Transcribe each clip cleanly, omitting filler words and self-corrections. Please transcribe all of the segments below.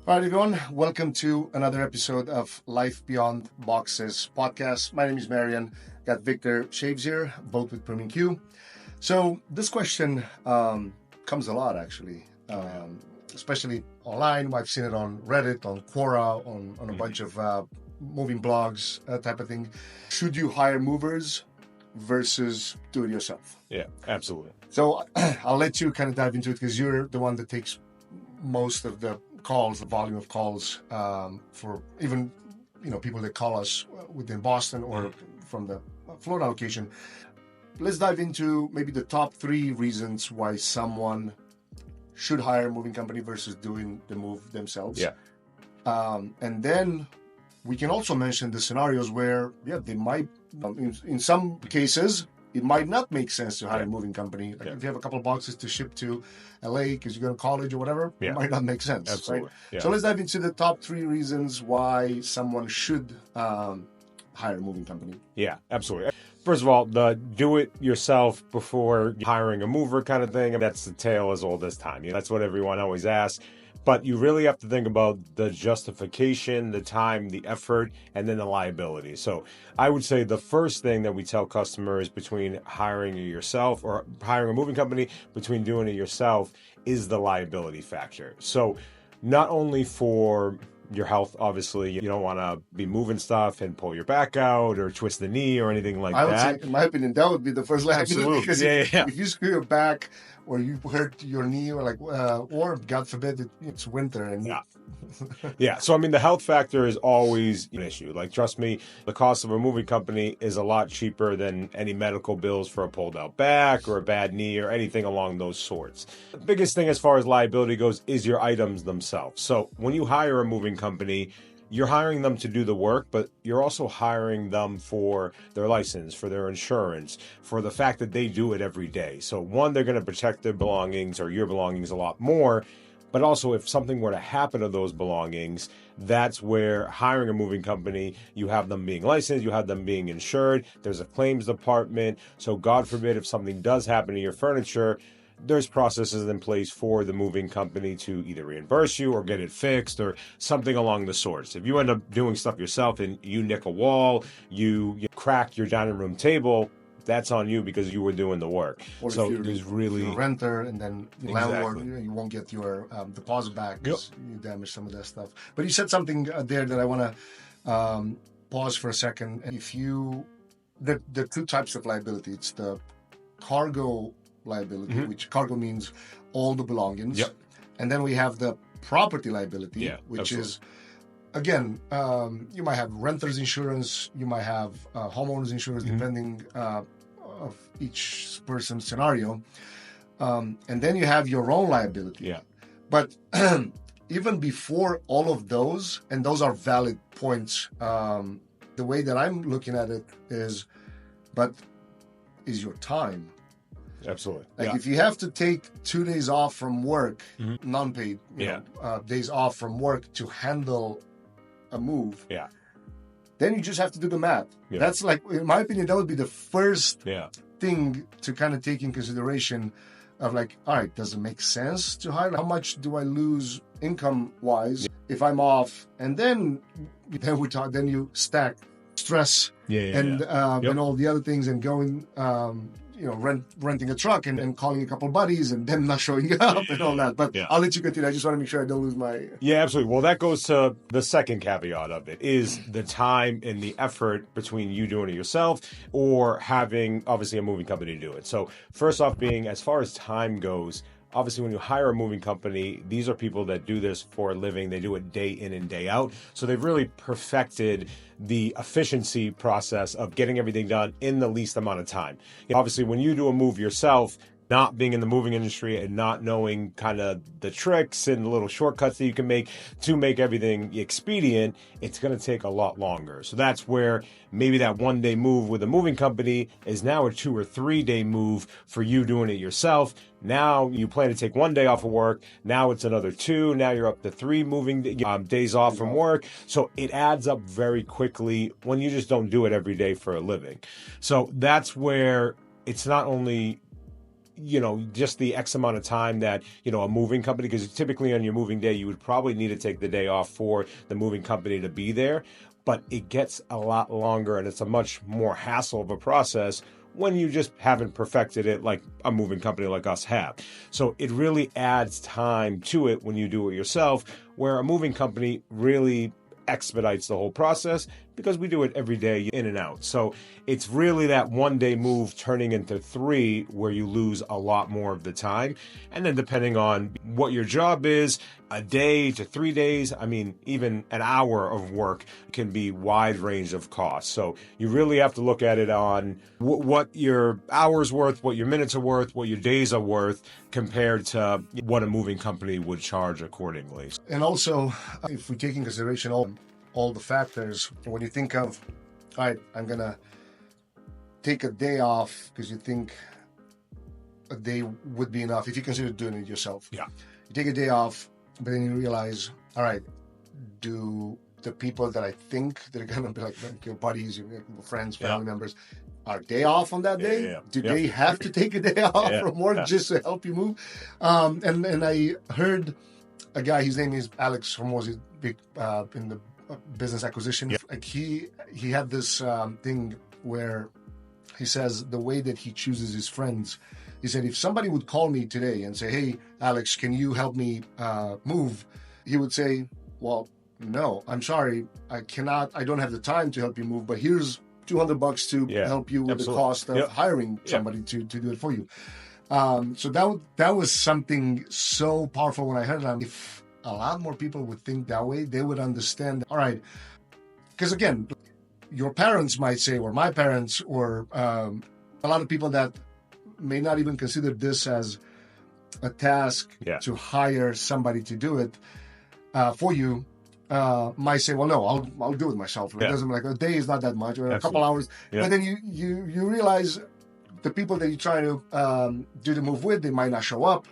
All right, everyone. Welcome to another episode of Life Beyond Boxes podcast. My name is Marian. Got Victor Shaves here, both with Premium Q. So this question comes a lot, actually, especially online. I've seen it on Reddit, on Quora, on a bunch of moving blogs, type of thing. Should you hire movers versus do it yourself? Yeah, absolutely. So I'll let you kind of dive into it because you're the one that takes most of the calls, the volume of calls for even people that call us within Boston or from the Florida location. Let's dive into maybe the top 3 reasons why someone should hire a moving company versus doing the move themselves. Yeah. And then we can also mention the scenarios where, they might, in some cases, it might not make sense to hire a moving company. Like if you have a couple of boxes to ship to LA because you're going to college or whatever, it might not make sense. Absolutely. Right? Yeah. So let's dive into the top 3 reasons why someone should hire a moving company. Yeah, absolutely. First of all, the do it yourself before hiring a mover kind of thing, that's the tale as old as time. That's what everyone always asks. But you really have to think about the justification, the time, the effort, and then the liability. So I would say the first thing that we tell customers between hiring it yourself or hiring a moving company, between doing it yourself, is the liability factor. So not only for your health, obviously, you don't want to be moving stuff and pull your back out or twist the knee or anything like that. I would say, in my opinion, that would be the first liability. Absolutely. Because Yeah. if you screw your back or you hurt your knee or God forbid it's winter and Yeah. So, the health factor is always an issue. Trust me, the cost of a moving company is a lot cheaper than any medical bills for a pulled out back or a bad knee or anything along those sorts. The biggest thing as far as liability goes is your items themselves. So when you hire a moving company, you're hiring them to do the work, but you're also hiring them for their license, for their insurance, for the fact that they do it every day. So one, they're going to protect their belongings or your belongings a lot more. But also, if something were to happen to those belongings, that's where hiring a moving company, you have them being licensed, you have them being insured, there's a claims department. So God forbid if something does happen to your furniture, there's processes in place for the moving company to either reimburse you or get it fixed or something along the sorts. If you end up doing stuff yourself and you nick a wall, you crack your dining room table, that's on you because you were doing the work. Or so if there's really you're a renter and then the landlord, Exactly. you won't get your deposit back because you damaged some of that stuff. But you said something there that I want to pause for a second. If there are 2 types of liability. It's the cargo liability, which cargo means all the belongings. Yep. And then we have the property liability, which absolutely. is, again, you might have renter's insurance, you might have homeowner's insurance, depending of each person's scenario. And then you have your own liability. Yeah. But even before all of those, and those are valid points, the way that I'm looking at it is your time. Absolutely. If you have to take 2 days off from work, non-paid days off from work to handle a move, then you just have to do the math. That's in my opinion, that would be the first thing to kind of take in consideration of all right, does it make sense to hire? How much do I lose income wise if I'm off? And then you stack stress and all the other things and going renting a truck and calling a couple buddies and them not showing up and all that. But I'll let you continue. I just want to make sure I don't lose my... Yeah, absolutely. Well, that goes to the second caveat of it is the time and the effort between you doing it yourself or having, obviously, a moving company do it. So first off being, as far as time goes, obviously, when you hire a moving company, these are people that do this for a living. They do it day in and day out. So they've really perfected the efficiency process of getting everything done in the least amount of time. Obviously, when you do a move yourself, not being in the moving industry and not knowing kind of the tricks and the little shortcuts that you can make to make everything expedient, it's going to take a lot longer. So that's where maybe that 1 day move with a moving company is now a 2 or 3 day move for you doing it yourself. Now you plan to take 1 day off of work. Now it's another 2. Now you're up to 3 moving days off from work. So it adds up very quickly when you just don't do it every day for a living. So that's where it's not only just the X amount of time that, a moving company, because typically on your moving day, you would probably need to take the day off for the moving company to be there. But it gets a lot longer and it's a much more hassle of a process when you just haven't perfected it like a moving company like us have. So it really adds time to it when you do it yourself, where a moving company really expedites the whole process because we do it every day in and out. So it's really that 1 day move turning into 3 where you lose a lot more of the time. And then depending on what your job is, a day to 3 days, even an hour of work can be wide range of costs. So you really have to look at it on what your hours worth, what your minutes are worth, what your days are worth compared to what a moving company would charge accordingly. And also, if we take in consideration all the factors, when you think of, all right, I'm going to take a day off because you think a day would be enough if you consider doing it yourself. Yeah. You take a day off, but then you realize, all right, do the people that I think they're going to be like your buddies, your friends, family members, are they off on that day? Do they have to take a day off from work just to help you move? And I heard a guy, his name is Alex Hormozy, big in the business acquisition. Like he had this thing where he says the way that he chooses his friends, he said, if somebody would call me today and say, hey, Alex, can you help me move? He would say, well, no, I'm sorry. I don't have the time to help you move, but here's $200 to help you with the cost of hiring somebody to do it for you. So that was something so powerful when I heard that. If a lot more people would think that way, they would understand, all right, because again, your parents might say, or my parents, or a lot of people that may not even consider this as a task to hire somebody to do it for you, might say, well, no, I'll do it myself. It doesn't, like, a day is not that much, or a couple hours. But then you realize the people that you try to do the move with, they might not show up,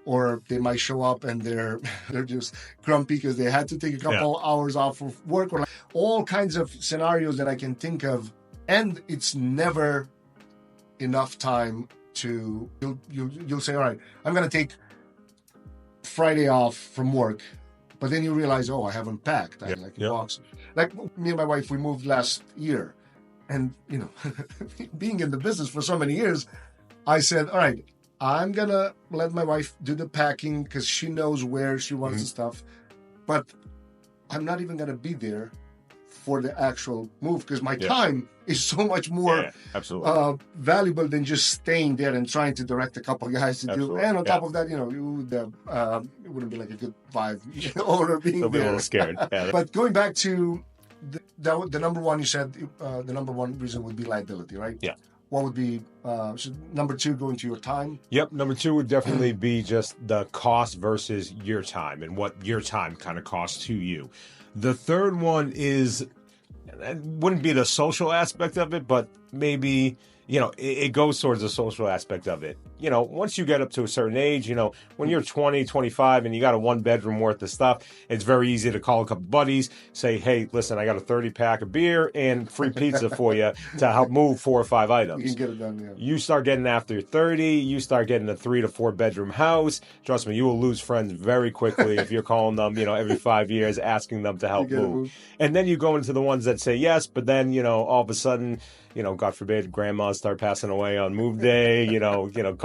or they might show up and they're just grumpy because they had to take a couple hours off of work, or like all kinds of scenarios that I can think of. And it's never enough time to, you'll say, all right, I'm going to take Friday off from work. But then you realize, oh, I haven't packed. I like a box. Like me and my wife, we moved last year. And, being in the business for so many years, I said, all right, I'm going to let my wife do the packing because she knows where she wants the stuff. But I'm not even going to be there for the actual move because my time is so much more valuable than just staying there and trying to direct a couple of guys to do. And on top of that, it wouldn't be like a good vibe over being there. Be a little scared. But going back to the number one, you said the number one reason would be liability, right? Yeah. What would be number 2 going to your time? Yep. Number 2 would definitely be just the cost versus your time and what your time kind of costs to you. The third one is, it wouldn't be the social aspect of it, but maybe, it goes towards the social aspect of it. Once you get up to a certain age, when you're 20, 25 and you got a 1-bedroom worth of stuff, it's very easy to call a couple buddies, say, hey, listen, I got a 30-pack of beer and free pizza for you to help move 4 or 5 items. You can get it done, You start getting after 30, you start getting a 3 to 4 bedroom house. Trust me, you will lose friends very quickly if you're calling them, every 5 years, asking them to help move. And then you go into the ones that say yes, but then, all of a sudden, God forbid, grandmas start passing away on move day,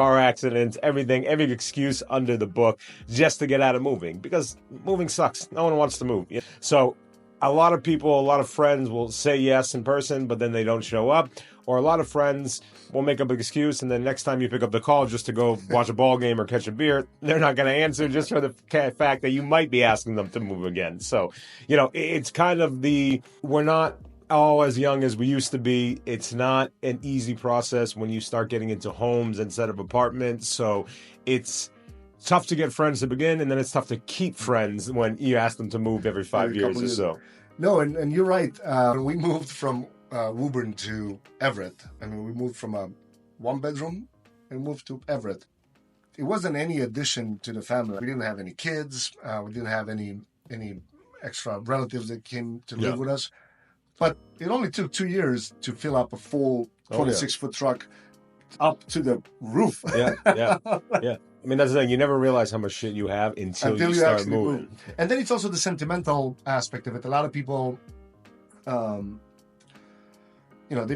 car accidents, everything, every excuse under the book just to get out of moving, because moving sucks. No one wants to move. So a lot of people, a lot of friends will say yes in person, but then they don't show up. Or a lot of friends will make up an excuse, and then next time you pick up the call just to go watch a ball game or catch a beer, they're not going to answer just for the fact that you might be asking them to move again. So, it's kind of we're not all as young as we used to be. It's not an easy process when you start getting into homes instead of apartments. So it's tough to get friends to begin, and then it's tough to keep friends when you ask them to move every 5 years or so. No, and you're right. When we moved from Woburn to Everett, we moved from a 1-bedroom and moved to Everett. It wasn't any addition to the family. We didn't have any kids. We didn't have any extra relatives that came to live with us. But it only took 2 years to fill up a full 26-foot truck up to the roof. Yeah. I mean, that's the thing. You never realize how much shit you have until you start moving. And then it's also the sentimental aspect of it. A lot of people, they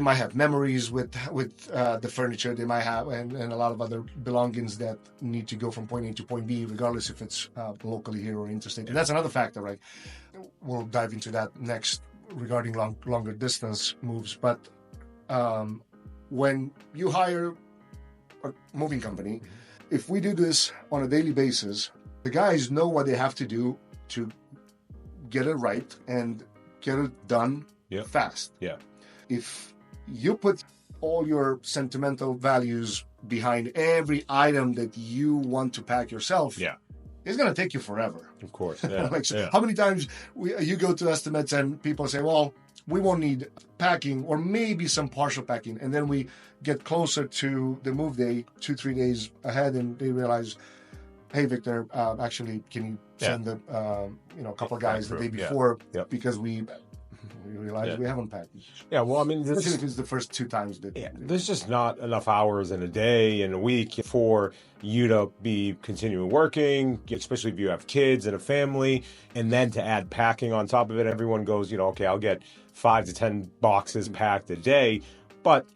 might have memories with the furniture. They might have, and a lot of other belongings that need to go from point A to point B, regardless if it's locally here or interstate. And that's another factor, right? We'll dive into that next regarding longer distance moves. But when you hire a moving company, if we do this on a daily basis, the guys know what they have to do to get it right and get it done fast. Yeah. If you put all your sentimental values behind every item that you want to pack yourself, it's going to take you forever. Of course. Yeah. How many times you go to estimates and people say, well, we won't need packing or maybe some partial packing. And then we get closer to the move day, 2-3 days ahead, and they realize, hey, Victor, actually, can you send a couple of guys the day before because we realize we haven't packed. Yeah, well, I mean, especially if it's the first 2 times. There's just not enough hours in a day and a week for you to be continuing working, especially if you have kids and a family, and then to add packing on top of it. Everyone goes, okay, I'll get 5 to 10 boxes packed a day. But,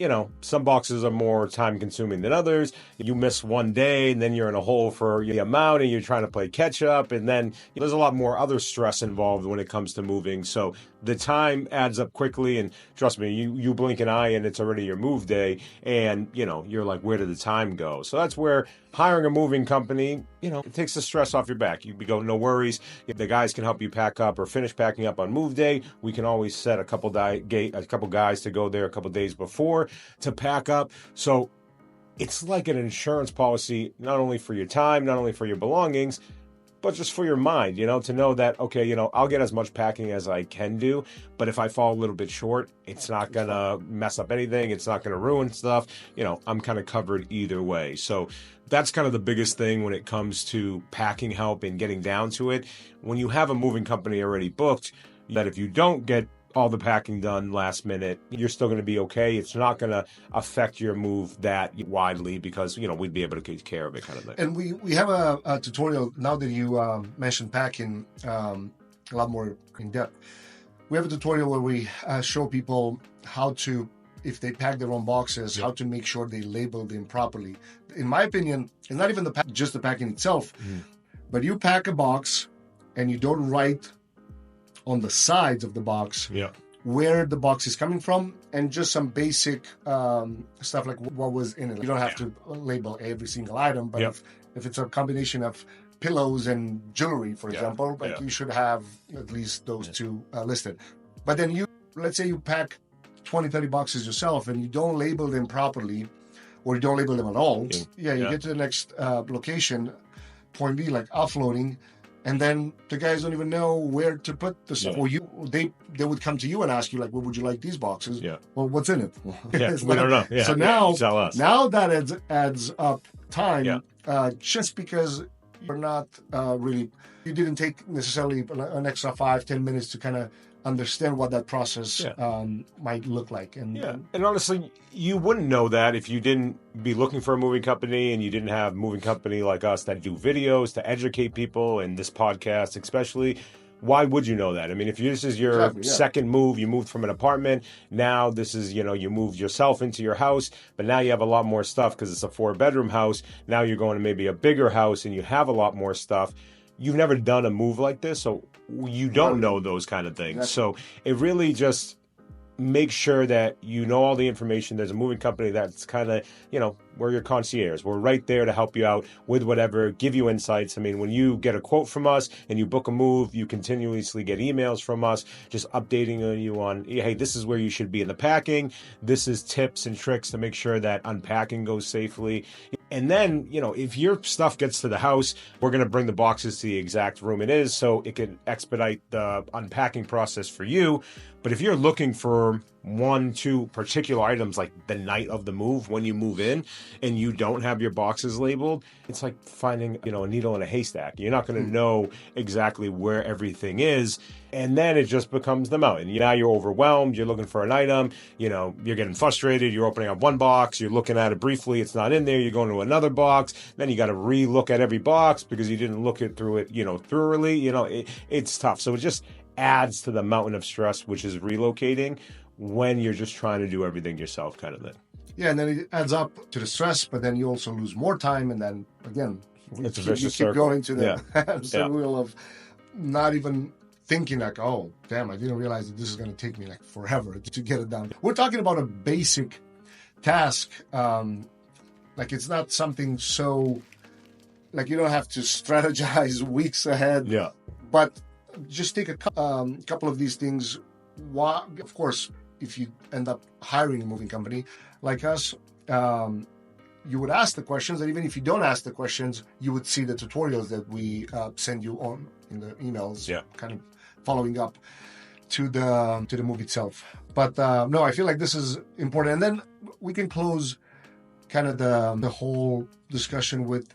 some boxes are more time consuming than others. You miss one day and then you're in a hole for the amount and you're trying to play catch up. And then there's a lot more other stress involved when it comes to moving. So the time adds up quickly. And trust me, you blink an eye and it's already your move day. And, you're like, where did the time go? So that's where hiring a moving company, it takes the stress off your back. You go, no worries. If the guys can help you pack up or finish packing up on move day, we can always set a couple guys to go there a couple days before to pack up. So it's like an insurance policy, not only for your time, not only for your belongings, but just for your mind, to know that, okay, I'll get as much packing as I can do, but if I fall a little bit short, it's not going to mess up anything. It's not going to ruin stuff. I'm kind of covered either way. So that's kind of the biggest thing when it comes to packing help and getting down to it. When you have a moving company already booked, that if you don't get all the packing done last minute, you're still going to be okay. It's not going to affect your move that widely because, we'd be able to take care of it kind of thing. And we have a tutorial now that you mentioned packing a lot more in depth. We have a tutorial where we show people how to, if they pack their own boxes, how to make sure they label them properly. In my opinion, it's not even just the packing itself, but you pack a box and you don't write on the sides of the box where the box is coming from and just some basic stuff like what was in it. You don't have to label every single item, but if it's a combination of pillows and jewelry, for example, you should have at least those two listed. But then let's say you pack 20-30 boxes yourself and you don't label them properly or you don't label them at all. You get to the next location, point B, like offloading, and then the guys don't even know where to put the stuff. Or they would come to you and ask you, like, well, would you like these boxes? Well, what's in it? We don't know. So now that adds up time just because you're not really, you didn't take necessarily an extra 5-10 minutes to kind of understand what that process might look like. And honestly, you wouldn't know that if you didn't be looking for a moving company and you didn't have a moving company like us that do videos to educate people, and this podcast especially. Why would you know that? I mean, if this is your second move, you moved from an apartment, now this is, you moved yourself into your house, but now you have a lot more stuff because it's a 4-bedroom house. Now you're going to maybe a bigger house and you have a lot more stuff. You've never done a move like this, so you don't know those kind of things. So it really just makes sure that you know all the information. There's a moving company that's kind of, we're your concierge. We're right there to help you out with whatever, give you insights. I mean, when you get a quote from us and you book a move, you continuously get emails from us just updating you on, hey, this is where you should be in the packing. This is tips and tricks to make sure that unpacking goes safely. And then, if your stuff gets to the house, we're going to bring the boxes to the exact room it is so it can expedite the unpacking process for you. But if you're looking for 1, 2 particular items like the night of the move when you move in and you don't have your boxes labeled, it's like finding, a needle in a haystack. You're not going to know exactly where everything is. And then it just becomes the mountain. Now you're overwhelmed. You're looking for an item. You're getting frustrated. You're opening up one box. You're looking at it briefly. It's not in there. You're going to another box. Then you got to re-look at every box because you didn't look through it, thoroughly. It's tough. So it just adds to the mountain of stress, which is relocating when you're just trying to do everything yourself kind of thing. Yeah, and then it adds up to the stress, but then you also lose more time. And then, again, it's a vicious circle. Going to the Yeah. wheel of not even thinking like, oh, damn, I didn't realize that this is going to take me like forever to get it done. We're talking about a basic task. Like it's not something so, like you don't have to strategize weeks ahead. Yeah. But just take a couple of these things. Of course, if you end up hiring a moving company like us, you would ask the questions, and even if you don't ask the questions, you would see the tutorials that we send you on in the emails, kind of following up to the move itself. But no, I feel like this is important. And then we can close kind of the whole discussion with,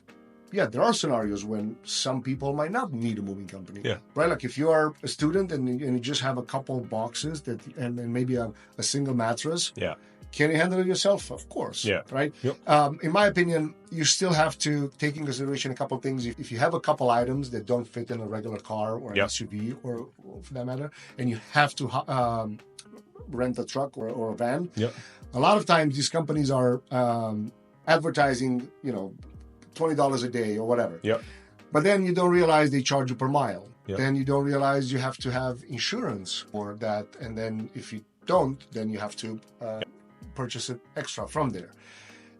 there are scenarios when some people might not need a moving company. Yeah. Right? Like if you are a student and you just have a couple boxes and maybe a single mattress. Yeah. Can you handle it yourself? Of course. Yeah. Right? Yep. In my opinion, you still have to take in consideration a couple of things. If you have a couple items that don't fit in a regular car or an SUV or for that matter, and you have to rent a truck or a van, a lot of times these companies are advertising, $20 a day or whatever. Yep. But then you don't realize they charge you per mile. Yep. Then you don't realize you have to have insurance for that. And then if you don't, then you have to purchase it extra from there.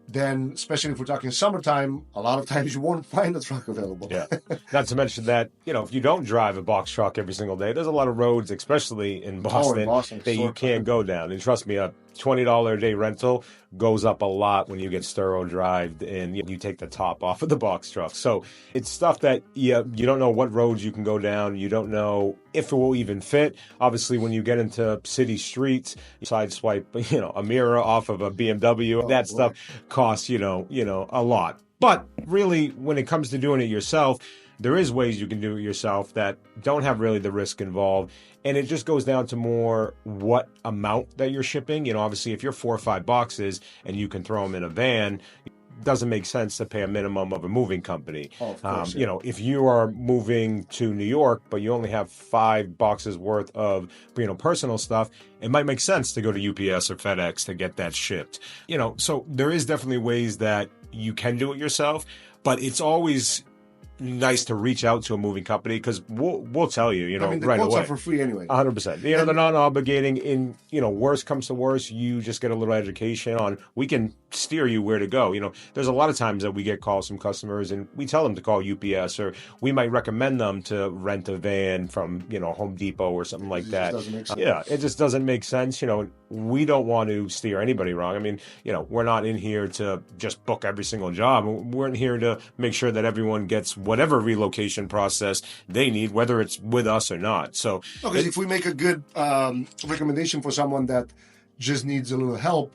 Then, especially if we're talking summertime, a lot of times you won't find a truck available. Yeah. Not to mention that, if you don't drive a box truck every single day, there's a lot of roads, especially in Boston, that you can't go down. And trust me, a $20 a day rental goes up a lot when you get Sturo-drived and you take the top off of the box truck. So it's stuff that you don't know what roads you can go down. You don't know if it will even fit. Obviously, when you get into city streets, you sideswipe, a mirror off of a BMW. That stuff costs, a lot. But really, when it comes to doing it yourself, there is ways you can do it yourself that don't have really the risk involved. And it just goes down to more what amount that you're shipping. Obviously, if you're 4 or 5 boxes and you can throw them in a van, it doesn't make sense to pay a minimum of a moving company. Oh, of course, if you are moving to New York, but you only have 5 boxes worth of, personal stuff, it might make sense to go to UPS or FedEx to get that shipped. So there is definitely ways that you can do it yourself, but it's always nice to reach out to a moving company because we'll tell you, the right quotes away. are for free anyway. 100%. They're not obligating. In worst comes to worst, you just get a little education on. We can steer you where to go. There's a lot of times that we get calls from customers and we tell them to call UPS or we might recommend them to rent a van from Home Depot or something like that. Doesn't make sense. Yeah, it just doesn't make sense. We don't want to steer anybody wrong. I mean, we're not in here to just book every single job. We're in here to make sure that everyone gets whatever relocation process they need, whether it's with us or not. So, because if we make a good recommendation for someone that just needs a little help,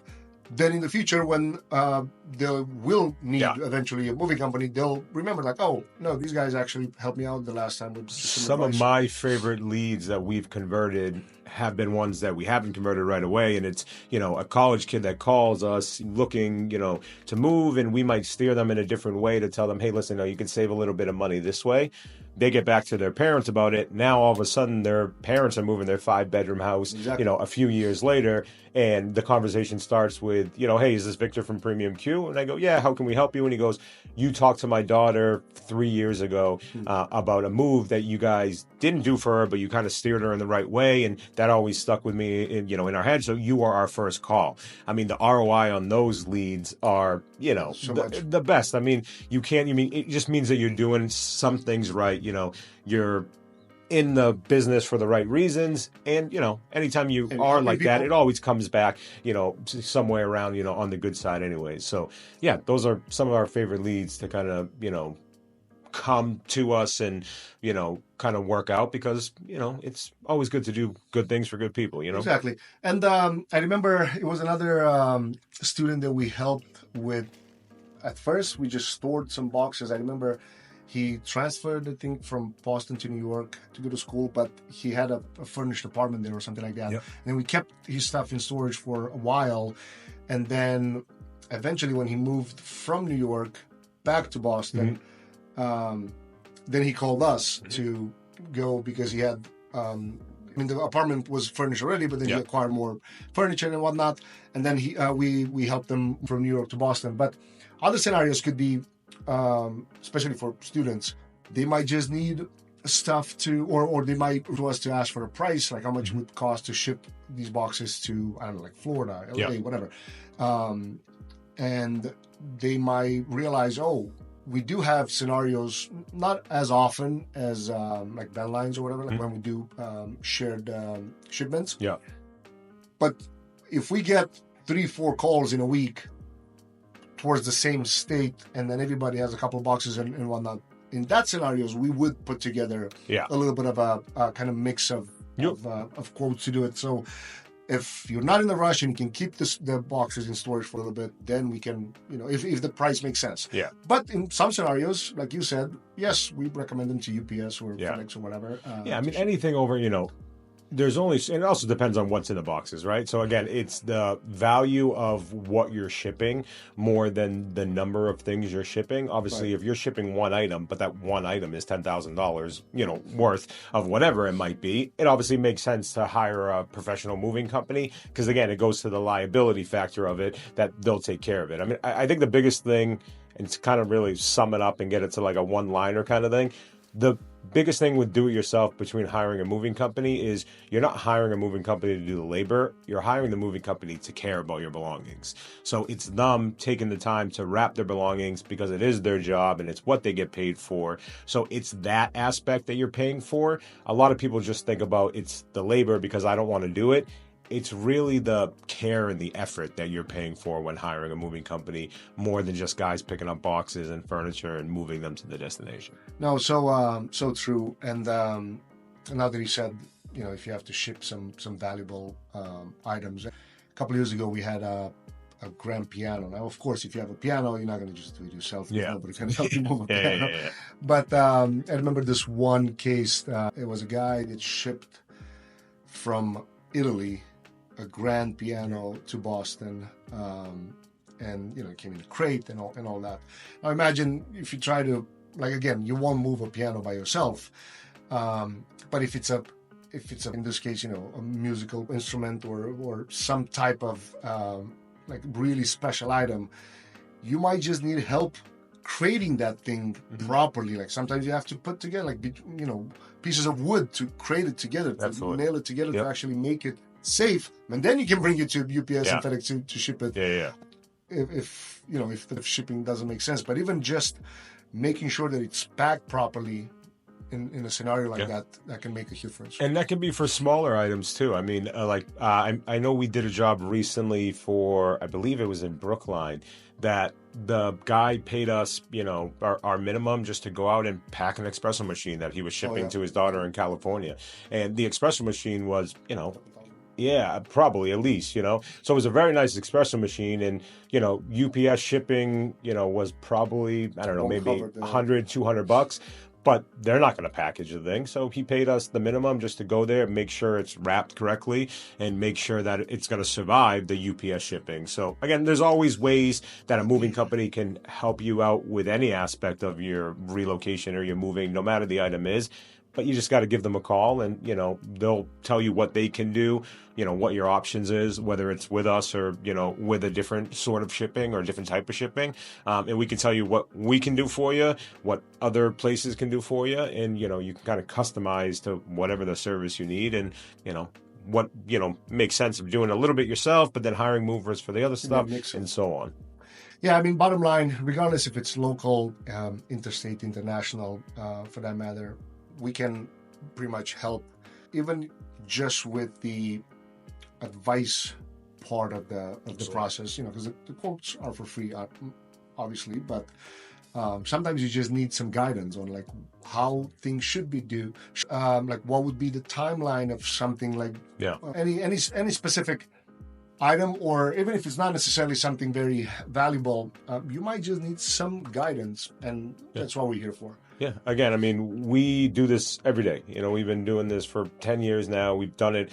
then in the future when they will need eventually a moving company, they'll remember like, oh, no, these guys actually helped me out the last time with some of my favorite leads that we've converted have been ones that we haven't converted right away. And it's, a college kid that calls us looking, to move, and we might steer them in a different way to tell them, hey, listen, you can save a little bit of money this way. They get back to their parents about it. Now, all of a sudden, their parents are moving their 5-bedroom house, a few years later. And the conversation starts with, hey, is this Victor from Premium Q? And I go, yeah, how can we help you? And he goes, you talked to my daughter 3 years ago about a move that you guys didn't do for her, but you kind of steered her in the right way. And that always stuck with me, in our head. So you are our first call. I mean, the ROI on those leads are, the best. I mean, it just means that you're doing some things right. You're in the business for the right reasons. And, anytime you are like that, it always comes back, somewhere around, on the good side anyways. So, yeah, those are some of our favorite leads to kind of, come to us and, kind of work out, because, it's always good to do good things for good people, Exactly. And I remember it was another student that we helped with. At first, we just stored some boxes. I remember he transferred, I think, from Boston to New York to go to school, but he had a furnished apartment there or something like that. Yep. And we kept his stuff in storage for a while. And then eventually when he moved from New York back to Boston, then he called us to go, because he had, the apartment was furnished already, but then he acquired more furniture and whatnot. And then we helped them from New York to Boston. But other scenarios could be, especially for students, they might just need stuff to, or they might to us to ask for a price, like how much it would cost to ship these boxes to, I don't know, like Florida, LA, whatever. And they might realize, we do have scenarios, not as often as like band lines or whatever, like when we do shared shipments. Yeah. But if we get 3-4 calls in a week towards the same state, and then everybody has a couple of boxes and whatnot, in that scenarios, we would put together a little bit of a kind of mix of quotes to do it. So if you're not in a rush and you can keep the boxes in storage for a little bit, then we can, if the price makes sense. Yeah. But in some scenarios, like you said, yes, we recommend them to UPS or FedEx or whatever. Anything over, there's only, and it also depends on what's in the boxes, right? So again, it's the value of what you're shipping more than the number of things you're shipping. Obviously, if you're shipping one item, but that one item is $10,000, worth of whatever it might be, it obviously makes sense to hire a professional moving company, because again, it goes to the liability factor of it, that they'll take care of it. I think the biggest thing, and to kind of really sum it up and get it to like a one-liner kind of thing, the biggest thing with do-it-yourself between hiring a moving company is you're not hiring a moving company to do the labor. You're hiring the moving company to care about your belongings. So it's them taking the time to wrap their belongings, because it is their job and it's what they get paid for. So it's that aspect that you're paying for. A lot of people just think about it's the labor because I don't want to do it. It's really the care and the effort that you're paying for when hiring a moving company, more than just guys picking up boxes and furniture and moving them to the destination. No, so true. And now that you said, if you have to ship some valuable items, a couple of years ago we had a grand piano. Now, of course, if you have a piano, you're not going to just do it yourself. Nobody can help you move a piano. But I remember this one case. It was a guy that shipped from Italy a grand piano to Boston, and it came in a crate and all that. Now imagine if you try to, like, again, you won't move a piano by yourself, but if it's in this case, a musical instrument or some type of like really special item, you might just need help creating that thing properly. Like sometimes you have to put together like pieces of wood to crate it together, to nail it together, to actually make it safe, and then you can bring it to UPS and FedEx to ship it. If the shipping doesn't make sense, but even just making sure that it's packed properly in a scenario like that can make a difference. And that can be for smaller items too. I know we did a job recently for, I believe it was in Brookline, that the guy paid us, our minimum just to go out and pack an espresso machine that he was shipping to his daughter in California. And the espresso machine was, yeah, probably at least, So it was a very nice espresso machine, and, UPS shipping, was probably, I don't know, maybe $100, $200, but they're not going to package the thing. So he paid us the minimum just to go there, make sure it's wrapped correctly, and make sure that it's going to survive the UPS shipping. So again, there's always ways that a moving company can help you out with any aspect of your relocation or your moving, no matter the item is. But you just got to give them a call, and, they'll tell you what they can do, what your options is, whether it's with us or, with a different sort of shipping or a different type of shipping. And we can tell you what we can do for you, what other places can do for you. And, you can kind of customize to whatever the service you need, and, what, makes sense of doing a little bit yourself, but then hiring movers for the other stuff and so on. Yeah, bottom line, regardless if it's local, interstate, international, for that matter, we can pretty much help, even just with the advice part of the process, because the quotes are for free, obviously, but Sometimes you just need some guidance on like how things should be do. Like what would be the timeline of something, like any specific item, or even if it's not necessarily something very valuable, you might just need some guidance, and that's what we're here for. Yeah. Again, I mean, we do this every day. We've been doing this for 10 years now. We've done it,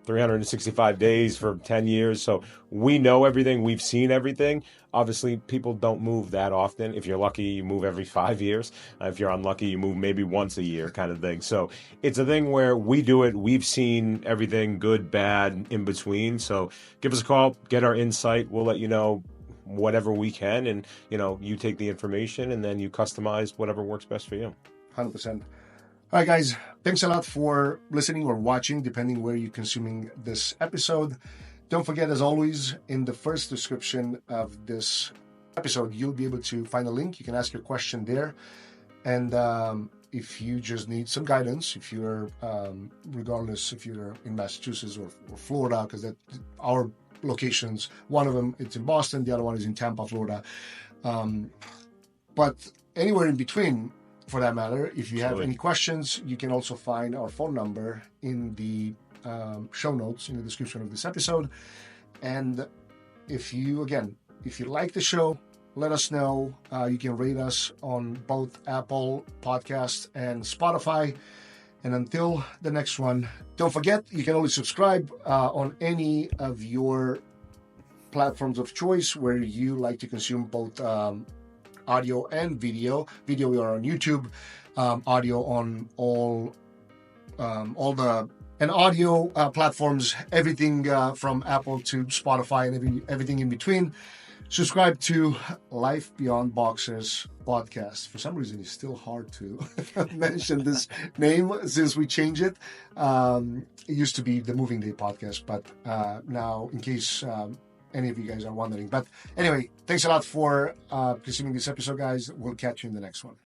365 days for 10 years. So we know everything. We've seen everything. Obviously, people don't move that often. If you're lucky, you move every 5 years. If you're unlucky, you move maybe once a year kind of thing. So it's a thing where we do it. We've seen everything, good, bad, in between. So give us a call, get our insight. We'll let you know whatever we can. And, you take the information and then you customize whatever works best for you. 100%. All right, guys, thanks a lot for listening or watching, depending where you're consuming this episode. Don't forget, as always, in the first description of this episode, you'll be able to find a link. You can ask your question there. And if you just need some guidance, if you're, regardless if you're in Massachusetts or Florida, because our locations, one of them, it's in Boston, the other one is in Tampa, Florida. But anywhere in between, for that matter, if you have any questions, you can also find our phone number in the show notes in the description of this episode. And if you like the show, let us know. You can rate us on both Apple Podcasts and Spotify. And until the next one, don't forget, you can always subscribe on any of your platforms of choice where you like to consume both audio and video. Video, we are on YouTube. Audio on all the audio platforms. Everything from Apple to Spotify and everything in between. Subscribe to Life Beyond Boxers podcast. For some reason, it's still hard to mention this name since we changed it. It used to be the Moving Day podcast, but now, in case any of you guys are wondering. But anyway, thanks a lot for consuming this episode, guys. We'll catch you in the next one.